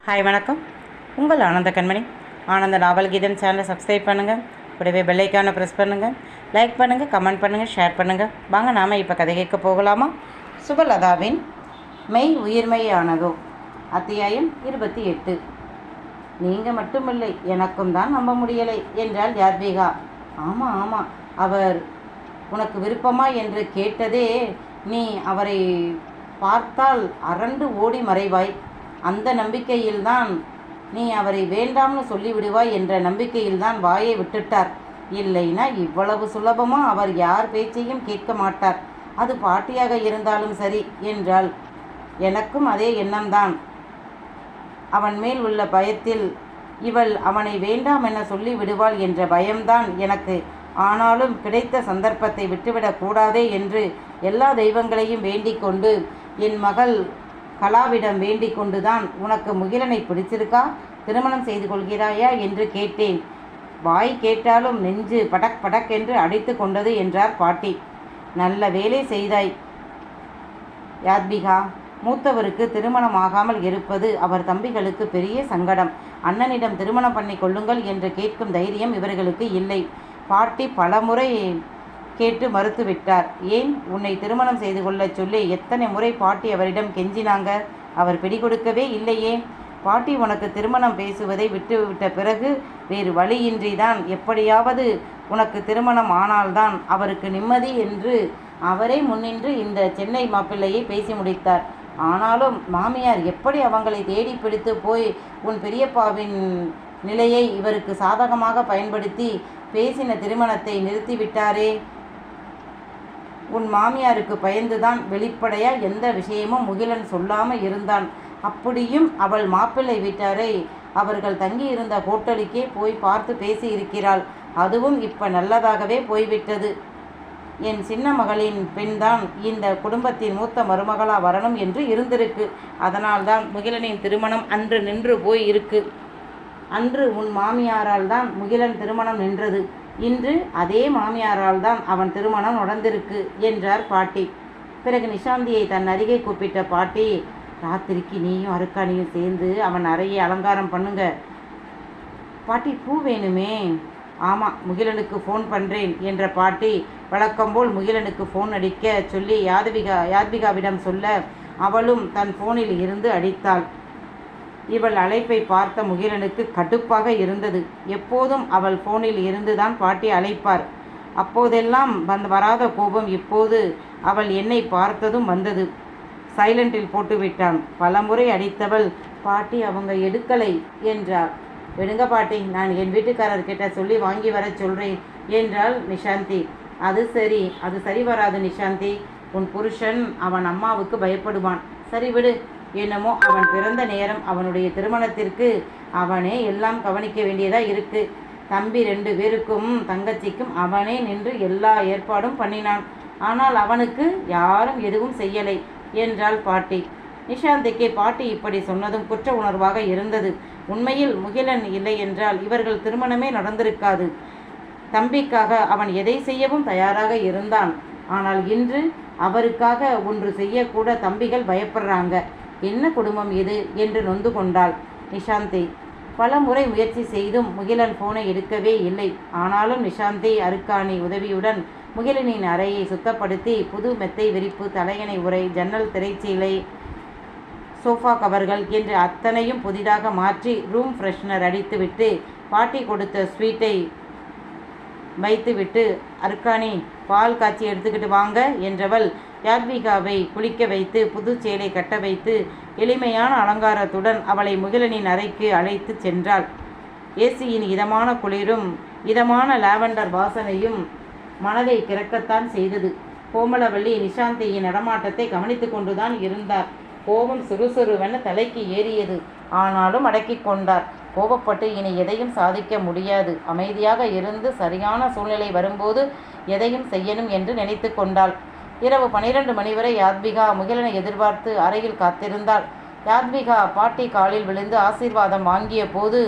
Hi வணக்கம். உங்கள் ஆனந்த கண்மணி. ஆனந்த நாவல் கீதம் சேனலை சப்ஸ்கிரைப் பண்ணுங்கள். கூடவே பெல்லைக்கான ப்ரெஸ் பண்ணுங்கள். லைக் பண்ணுங்கள், கமெண்ட் பண்ணுங்கள், ஷேர் பண்ணுங்கள். வாங்க நாம் இப்போ கதை கேட்க போகலாமா? சுபலதாவின் மெய் உயிர்மையானதோ அத்தியாயம் 28. நீங்கள் மட்டுமில்லை, எனக்கும் தான் நம்ப முடியலை என்றாள் யாத்விகா. ஆமாம் ஆமாம், அவர் உனக்கு விருப்பமா என்று கேட்டதே நீ அவரை பார்த்தால் அரண்டு ஓடி மறைவாய். அந்த நம்பிக்கையில்தான் நீ அவரை வேண்டாம்னு சொல்லிவிடுவாய் என்ற நம்பிக்கையில்தான் வாயை விட்டுட்டார். இல்லைனா இவ்வளவு சுலபமாக அவர் யார் பேச்சையும் கேட்க மாட்டார். அது பாட்டியாக இருந்தாலும் சரி என்றாள். எனக்கும் அதே எண்ணம்தான். அவன் மேல் உள்ள பயத்தில் இவள் அவனை வேண்டாம் என சொல்லி விடுவாள் என்ற பயம்தான் எனக்கு. ஆனாலும் கிடைத்த சந்தர்ப்பத்தை விட்டுவிடக் கூடாதே என்று எல்லா தெய்வங்களையும் வேண்டிக் கொண்டு என் மகள் கலாவிடம் வேண்டிக் கொண்டுதான் உனக்கு முகிலனை பிடிச்சிருக்கா, திருமணம் செய்து கொள்கிறாயா என்று கேட்டேன். வாய் கேட்டாலும் நெஞ்சு படக் படக் என்று அடித்து கொண்டது என்றார் பாட்டி. நல்ல வேலை செய்தாய் யாத்விகா. மூத்தவருக்கு திருமணம் ஆகாமல் இருப்பது அவர் தம்பிகளுக்கு பெரிய சங்கடம். அண்ணனிடம் திருமணம் பண்ணி கொள்ளுங்கள் என்று கேட்கும் தைரியம் இவர்களுக்கு இல்லை. பாட்டி பலமுறை கேட்டு மறுத்துவிட்டார். ஏன், உன்னை திருமணம் செய்து கொள்ள சொல்லி எத்தனை முறை பாட்டி அவரிடம் கெஞ்சினாங்க. அவர் பிடிகொடுக்கவே இல்லையே. பாட்டி உனக்கு திருமணம் பேசுவதை விட்டுவிட்ட பிறகு வேறு வழியின்றி தான் எப்படியாவது உனக்கு திருமணம் ஆனால்தான் அவருக்கு நிம்மதி என்று அவரே முன்னின்று இந்த சென்னை மாப்பிள்ளையை பேசி முடித்தார். ஆனாலும் மாமியார் எப்படி அவங்களை தேடி பிடித்து போய் உன் பெரியப்பாவின் நிலையை இவருக்கு சாதகமாக பயன்படுத்தி பேசின திருமணத்தை நிறுத்திவிட்டாரே. உன் மாமியாருக்கு பயந்துதான் வெளிப்படையா எந்த விஷயமும் முகிலன் சொல்லாமல் இருந்தான். அப்படியும் அவள் மாப்பிள்ளை வீட்டாரை அவர்கள் தங்கியிருந்த ஹோட்டலுக்கே போய் பார்த்து பேசி இருக்கிறாள். அதுவும் இப்ப நல்லதாகவே போய்விட்டது. என் சின்ன மகளின் பெண்தான் இந்த குடும்பத்தின் மூத்த மருமகளா வரணும் என்று இருந்திருக்கு. அதனால்தான் முகிலனின் திருமணம் அன்று நின்று போய் இருக்கு. அன்று உன் மாமியாரால் தான் முகிலன் திருமணம் நின்றது. இன்று அதே மாமியாரால் தான் அவன் திருமணம் நடந்திருக்கு என்றார் பாட்டி. பிறகு நிஷாந்தியை தன் அருகே கூப்பிட்ட பாட்டி, ராத்திரிக்கு நீயும் அருக்காணியும் சேர்ந்து அவன் அறையை அலங்காரம் பண்ணுங்க. பாட்டி, பூ வேணுமே. ஆமாம், முகிலனுக்கு ஃபோன் பண்ணுறேன் என்ற பாட்டி வழக்கம்போல் முகிலனுக்கு ஃபோன் அடிக்க சொல்லி யாத்விகாவிடம் சொல்ல அவளும் தன் ஃபோனில் இருந்து அடித்தாள். இவள் அழைப்பை பார்த்த முகிலனுக்கு கடுப்பாக இருந்தது. எப்போதும் அவள் ஃபோனில் இருந்துதான் பாட்டி அழைப்பார். அப்போதெல்லாம் வராத கோபம் இப்போது அவள் என்னை பார்த்ததும் வந்தது. சைலண்டில் போட்டுவிட்டான். பலமுறை அடித்தவள், பாட்டி அவங்க எடுக்கலை என்றாள். விடுங்க பாட்டி, நான் என் வீட்டுக்காரர்கிட்ட சொல்லி வாங்கி வர சொல்கிறேன் என்றாள் நிஷாந்தி. அது சரி வராது நிஷாந்தி. உன் புருஷன் அவன் அம்மாவுக்கு பயப்படுவான். சரி விடு. என்னமோ அவன் பிறந்த நேரம், அவனுடைய திருமணத்திற்கு அவனே எல்லாம் கவனிக்க வேண்டியதாக இருக்கு. தம்பி 2 பேருக்கும் தங்கச்சிக்கும் அவனே நின்று எல்லா ஏற்பாடும் பண்ணினான். ஆனால் அவனுக்கு யாரும் எதுவும் செய்யலை என்றாள் பாட்டி. நிஷாந்திக்கு பாட்டி இப்படி சொன்னதும் குற்ற உணர்வாக இருந்தது. உண்மையில் முகிலன் இல்லை என்றால் இவர்கள் திருமணமே நடந்திருக்காது. தம்பிக்காக அவன் எதை செய்யவும் தயாராக இருந்தான். ஆனால் இன்று அவருக்காக ஒன்று செய்யக்கூட தம்பிகள் பயப்படுறாங்க. என்ன குடும்பம் இது என்று நொந்து கொண்டாள் நிஷாந்தி. பல முறை முயற்சி செய்தும் முகிலன் போனை எடுக்கவே இல்லை. ஆனாலும் நிஷாந்தி அருக்காணி உதவியுடன் முகிலனின் அறையை சுத்தப்படுத்தி புது மெத்தை விரிப்பு, தலையணை உரை, ஜன்னல் திரைச்சீலை, சோஃபா கவர்கள் என்று அத்தனையும் புதிதாக மாற்றி ரூம் ஃப்ரெஷ்னர் அடித்துவிட்டு பாட்டி கொடுத்த ஸ்வீட்டை வைத்துவிட்டு, அருக்காணி பால் காய்ச்சி எடுத்துக்கிட்டு வாங்க என்றவள் யாத்விகாவை குளிக்க வைத்து புது சேலை கட்ட வைத்து எளிமையான அலங்காரத்துடன் அவளை முகிலனின் அறைக்கு அழைத்து சென்றாள். ஏசியின் இதமான குளிரும் இதமான லாவெண்டர் வாசனையும் மனதை கிறக்கத்தான் செய்தது. கோமலவள்ளி நிஷாந்தியின் நடமாட்டத்தை கவனித்து கொண்டுதான் இருந்தார். கோபம் சுறுசுறுவென தலைக்கு ஏறியது. ஆனாலும் அடக்கி கொண்டார். கோபப்பட்டு இனி எதையும் சாதிக்க முடியாது. அமைதியாக இருந்து சரியான சூழ்நிலை வரும்போது எதையும் செய்யணும் என்று நினைத்து கொண்டாள். இரவு 12 மணி வரை யாத்விகா முகிலனை எதிர்பார்த்து அறையில் காத்திருந்தாள். யாத்விகா பாட்டி காலில் விழுந்து ஆசீர்வாதம் வாங்கிய போது,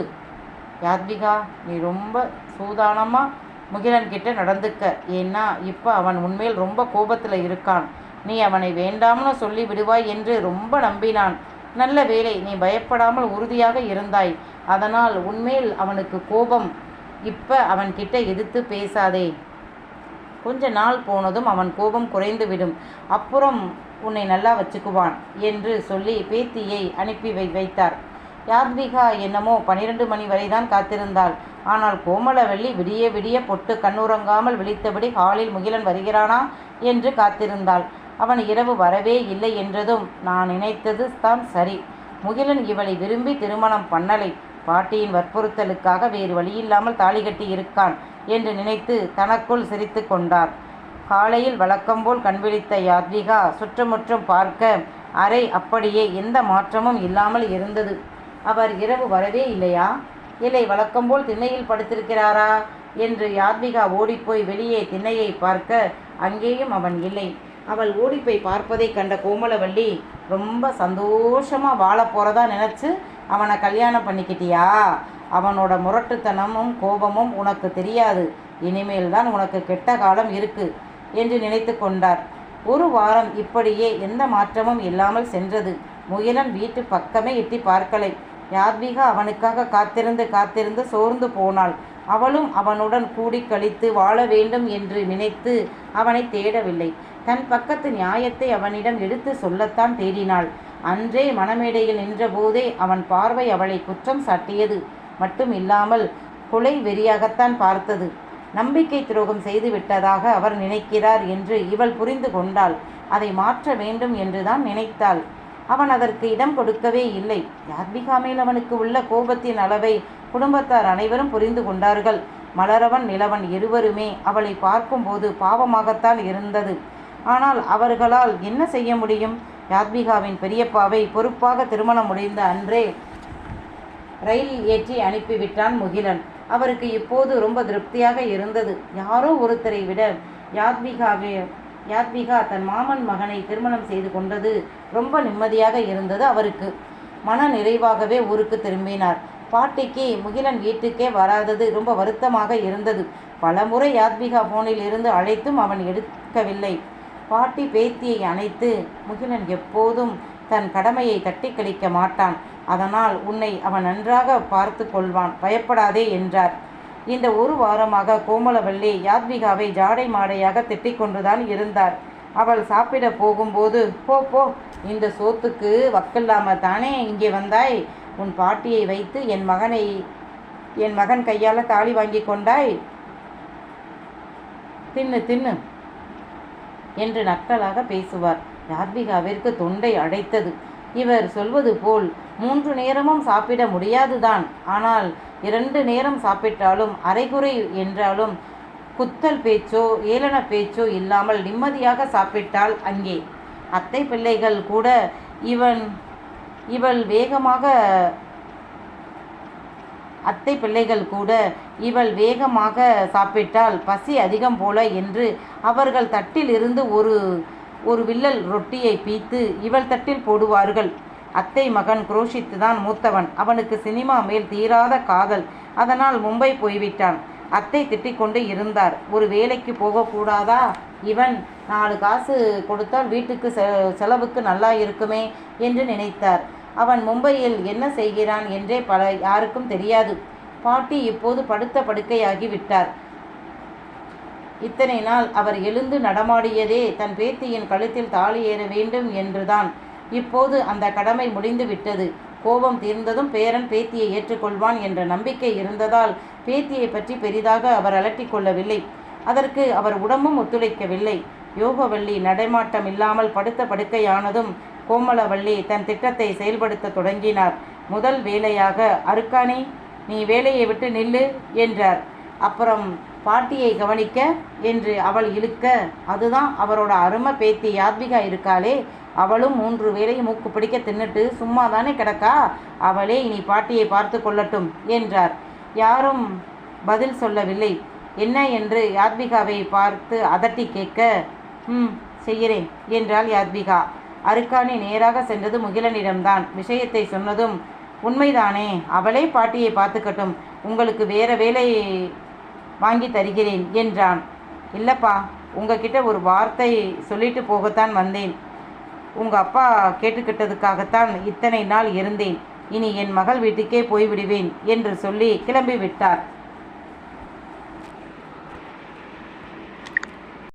யாத்விகா, நீ ரொம்ப சூதானமாக முகிலன் கிட்ட நடந்துக்க. ஏன்னா இப்போ அவன் உண்மையில் ரொம்ப கோபத்தில் இருக்கான். நீ அவனை வேண்டாம்னு சொல்லி விடுவாய் என்று ரொம்ப நம்பினான். நல்ல வேளை நீ பயப்படாமல் உறுதியாக இருந்தாய். அதனால் உன்மேல் அவனுக்கு கோபம். இப்ப அவன்கிட்ட எதிர்த்து பேசாதே. கொஞ்ச நாள் போனதும் அவன் கோபம் குறைந்துவிடும். அப்புறம் உன்னை நல்லா வச்சுக்குவான் என்று சொல்லி பேத்தியை அனுப்பி வைத்தார். யாத்விகா என்னமோ 12 மணி வரைதான் காத்திருந்தாள். ஆனால் கோமலவல்லி விடிய விடிய பொட்டு கண்ணுறங்காமல் விழித்தபடி ஹாலில் முகிலன் வருகிறானா என்று காத்திருந்தாள். அவன் இரவு வரவே இல்லை என்றதும், நான் நினைத்தது தான் சரி. முகிலன் இவளை விரும்பி திருமணம் பண்ணலை, பாட்டியின் வற்புறுத்தலுக்காக வேறு வழியில்லாமல் தாலி கட்டி இருக்கான் என்று நினைத்து தனக்குள் சிரித்து கொண்டார். காலையில் வழக்கம்போல் கண்விழித்த யாத்விகா சுற்றுமுற்றும் பார்க்க அறை அப்படியே எந்த மாற்றமும் இல்லாமல் இருந்தது. அவர் இரவு வரவே இல்லையா? இல்லை, வழக்கம்போல் திண்ணையில் படுத்திருக்கிறாரா என்று யாத்விகா ஓடிப்போய் வெளியே திண்ணையை பார்க்க அங்கேயும் அவன் இல்லை. அவள் ஓடிப்போய் பார்ப்பதை கண்ட கோமலவல்லி, ரொம்ப சந்தோஷமாக வாழ போகிறதா நினச்சி அவனை கல்யாணம் பண்ணிக்கிட்டியா? அவனோட முரட்டுத்தனமும் கோபமும் உனக்கு தெரியாது. இனிமேல் தான் உனக்கு கெட்ட காலம் இருக்கு என்று நினைத்து கொண்டார். ஒரு வாரம் இப்படியே எந்த மாற்றமும் இல்லாமல் சென்றது. முகிலன் வீட்டு பக்கமே எட்டி பார்க்கலை. யாத்விகா அவனுக்காக காத்திருந்து சோர்ந்து போனாள். அவளும் அவனுடன் கூடி கழித்து வாழ வேண்டும் என்று நினைத்து அவனை தேடவில்லை. தன் பக்கத்து நியாயத்தை அவனிடம் எடுத்து சொல்லத்தான் தேடினாள். அன்றே மணமேடையில் நின்றபோதே அவன் பார்வை அவளை குற்றம் சாட்டியது மட்டும் இல்லாமல் கொலை வெறியாகத்தான் பார்த்தது. நம்பிக்கை துரோகம் செய்து விட்டதாக அவர் நினைக்கிறார் என்று இவள் புரிந்து கொண்டாள். அதை மாற்ற வேண்டும் என்றுதான் நினைத்தாள். அவன் அதற்கு இடம் கொடுக்கவே இல்லை. யாத்விகா மேல் அவனுக்கு உள்ள கோபத்தின் அளவை குடும்பத்தார் அனைவரும் புரிந்து கொண்டார்கள். மலரவன் நிலவன் இருவருமே அவளை பார்க்கும்போது பாவமாகத்தான் இருந்தது. ஆனால் அவர்களால் என்ன செய்ய முடியும்? யாத்விகாவின் பெரியப்பாவை பொறுப்பாக திருமணம் முடிந்த அன்றே ரயிலில் ஏற்றி அனுப்பிவிட்டான் முகிலன். அவருக்கு இப்போது ரொம்ப திருப்தியாக இருந்தது. யாரோ ஒருத்தரை விட யாத்விகா தன் மாமன் மகனை திருமணம் செய்து கொண்டது ரொம்ப நிம்மதியாக இருந்தது அவருக்கு. மன நிறைவாகவே ஊருக்கு திரும்பினார். பாட்டிக்கு முகிலன் வீட்டுக்கே வராதது ரொம்ப வருத்தமாக இருந்தது. பலமுறை யாத்விகா போனில் இருந்து அழைத்தும் அவன் எடுக்கவில்லை. பாட்டி பேத்தியை அணைத்து, முகிலன் எப்போதும் தன் கடமையை தட்டி கழிக்க மாட்டான், அதனால் உன்னை அவன் நன்றாக பார்த்து கொள்வான், பயப்படாதே என்றார். இந்த ஒரு வாரமாக கோமலவல்லி யாத்விகாவை ஜாடை மாடையாக திட்டிக் கொண்டுதான் இருந்தார். அவள் சாப்பிட போகும்போது, போ, இந்த சோத்துக்கு வக்கில்லாம தானே இங்கே வந்தாய்? உன் பாட்டியை வைத்து என் மகன் கையால் தாலி வாங்கி கொண்டாய், தின்னு என்று நக்கலாக பேசுவார். யாத்விகாவிற்கு தொண்டை அடைத்தது. இவர் சொல்வது போல் 3 நேரமும் சாப்பிட முடியாதுதான். ஆனால் 2 நேரம் சாப்பிட்டாலும் அரைகுறை என்றாலும் குத்தல் பேச்சோ ஏளன பேச்சோ இல்லாமல் நிம்மதியாக சாப்பிட்டால் அங்கே அத்தை பிள்ளைகள் கூட இவள் வேகமாக சாப்பிட்டால் பசி அதிகம் போல என்று அவர்கள் தட்டில் இருந்து ஒரு வில்லல் ரொட்டியை பீத்து இவள் தட்டில் போடுவார்கள். அத்தை மகன் குரோஷித்து தான் மூத்தவன். அவனுக்கு சினிமா மேல் தீராத காதல். அதனால் மும்பை போய்விட்டான். அத்தை திட்டிக்கொண்டு இருந்தார். ஒரு வேலைக்கு போகக்கூடாதா? இவன் 4 காசு கொடுத்தால் வீட்டுக்கு செலவுக்கு நல்லா இருக்குமே என்று நினைத்தார். அவன் மும்பையில் என்ன செய்கிறான் என்றே யாருக்கும் தெரியாது. பாட்டி இப்போது படுத்த படுக்கையாகி விட்டார். இத்தனை நாள் அவர் எழுந்து நடமாடியதே தன் பேத்தியின் கழுத்தில் தாலி ஏற வேண்டும் என்றுதான். இப்போது அந்த கடமை முடிந்து விட்டது. கோபம் தீர்ந்ததும் பேரன் பேத்தியை ஏற்றுக்கொள்வான் என்ற நம்பிக்கை இருந்ததால் பேத்தியை பற்றி பெரிதாக அவர் அலட்டிக் கொள்ளவில்லை. அதற்கு அவர் உடம்பும் ஒத்துழைக்கவில்லை. யோகவல்லி நடைமாட்டம் இல்லாமல் படுத்த படுக்கையானதும் கோமலவல்லி தன் திட்டத்தை செயல்படுத்த தொடங்கினார். முதல் வேலையாக, அருக்காணி, நீ வேலையை விட்டு நில்லு என்றார். அப்புறம் பாட்டியை கவனிக்க என்று அவள் இழுக்க, அதுதான் அவரோட அருமை பேத்தி யாத்விகா இருக்காளே, அவளும் 3 வேளையும் மூக்கு பிடிக்க தின்னுட்டு சும்மா தானே கிடக்கா, அவளே இனி பாட்டியை பார்த்து கொள்ளட்டும் என்றார். யாரும் பதில் சொல்லவில்லை. என்ன என்று யாத்விகாவை பார்த்து அதட்டி கேட்க, செய்கிறேன் என்றாள் யாத்விகா. அருக்காணி நேராக சென்றது முகிலனிடம்தான். விஷயத்தை சொன்னதும், உண்மைதானே, அவளே பாட்டியை பார்த்துக்கட்டும், உங்களுக்கு வேற வேலை வாங்கி தருகிறேன் என்றான். இல்லப்பா, உங்ககிட்ட ஒரு வார்த்தை சொல்லிட்டு போகத்தான் வந்தேன். உங்கள் அப்பா கேட்டுக்கிட்டதுக்காகத்தான் இத்தனை நாள் இருந்தேன். இனி என் மகள் வீட்டுக்கே போய்விடுவேன் என்று சொல்லி கிளம்பி விட்டார்.